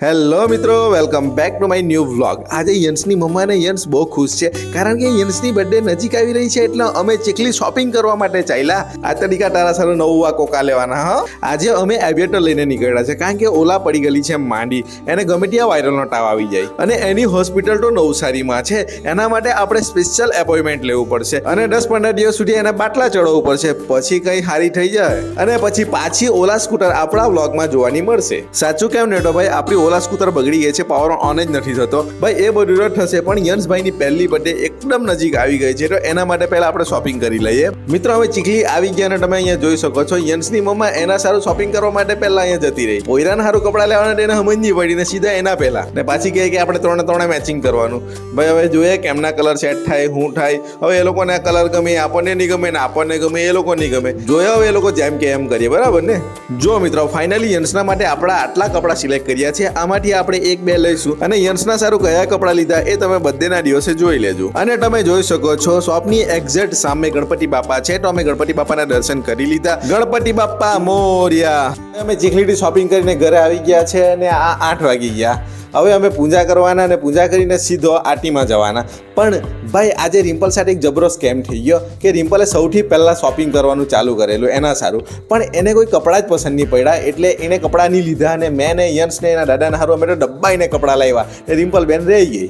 Hello મિત્રો, welcome back to my new vlog. આજે યંશની મમ્મા અને યંશ બહુ ખુશ છે કારણ કે યંશની બર્થડે નજીક આવી રહી છે એટલે અમે ચીખલી શોપિંગ કરવા માટે ચાલ્યા. આ તરીકા તારા સારું નવું આ કોકા લેવાના. હા, આજે અમે એવિએટર લઈને નીકળ્યા છે કારણ કે ઓલા પડી ગયેલી છે માંડી, એને ગમે ત્યાં વાયરલનો તાવ આવી જાય અને એની હોસ્પિટલ તો નવસારીમાં છે. એના માટે આપણે સ્પેશિયલ એપોઇન્ટમેન્ટ લેવું પડશે અને 10-15 દિવસ સુધી એને બાટલા ચડાવવું પડશે, પછી કઈ સારી થઈ જાય અને પછી પાછી ઓલા સ્કૂટર આપણા વ્લોગમાં જોવાની મળશે. સાચું કેમ નેટો ભાઈ, આપણી ઓલા સ્કૂટર બગડી ગઈ છે, પાવર ઓન જ નથી થતો ભાઈ. એ બધું રદ થશે પણ યંશભાઈની પહેલી બર્થડે એકદમ નજીક આવી ગઈ છે તો એના માટે પહેલા આપણે શોપિંગ કરી લઈએ. મિત્રો હવે ચીખલી આવી ગયા અને તમે અહીંયા જોઈ શકો છો યંશની મમ્મા એના સારું શોપિંગ કરવા માટે પહેલા અહીંયા જતી રહી. પોયરાને સારું કપડા લેવાના એને સમજ નહીં પડી ને સીધા એના પહેલા ને પાછી કહે કે આપણે ત્રણે મેચિંગ કરવાનું. ભાઈ હવે જોઈએ કેમના કલર સેટ થાય, શું થાય. હવે એ લોકોને આ કલર ગમે, આપણને નહીં ગમે ને આપણને ગમે, એ લોકો નહીં ગમે. જોયા હવે એ લોકો જેમ કે એમ કરીએ, બરાબર ને. જો મિત્રો ફાઇનલી યંશના માટે આપણા આટલા કપડા સિલેક્ટ કર્યા છે. આમાંથી આપણે 1-2 લઈશું અને યંશના સારું કયા કપડા લીધા એ તમે બર્થડેના દિવસે જોઈ લેજો. અને તમે જોઈ શકો છો શોપની એક્ઝેક્ટ સામે ગણપતિ બાપા છે તો અમે ગણપતિ બાપાના દર્શન કરી લીધા. ગણપતિ બાપા મોર્યા. અમે ચીખલીથી શોપિંગ કરીને ઘરે આવી ગયા છે અને આ 8 વાગી ગયા. હવે અમે પૂજા કરવાના અને પૂજા કરીને સીધો આરટીમાં જવાના. પણ ભાઈ આજે રિમ્પલ સાથે એક જબરો સ્કેમ થઈ ગયો કે રિમ્પલે સૌથી પહેલાં શોપિંગ કરવાનું ચાલુ કરેલું એના સારું, પણ એને કોઈ કપડાં જ પસંદ નહીં પડ્યા એટલે એને કપડાં નહીં લીધા અને મેં ને યંશને એના દાદાના સારું અમે તો ડબ્બાઈને કપડાં લાવ્યા ને રિમ્પલ બેન રહી ગઈ.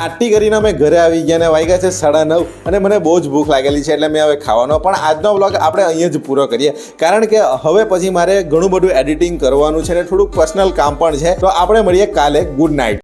આરતી કરીને અમે ઘરે આવી ગયા ને વાગ્યા છે 9:30 અને મને બહુ જ ભૂખ લાગેલી છે એટલે મેં હવે ખાવાનો. પણ આજનો વ્લોગ આપણે અહીંયા જ પૂરો કરીએ કારણ કે હવે પછી મારે ઘણું બધું એડિટિંગ કરવાનું છે ને થોડુંક પર્સનલ કામ પણ છે. તો આપણે મળીએ કાલે. Good night.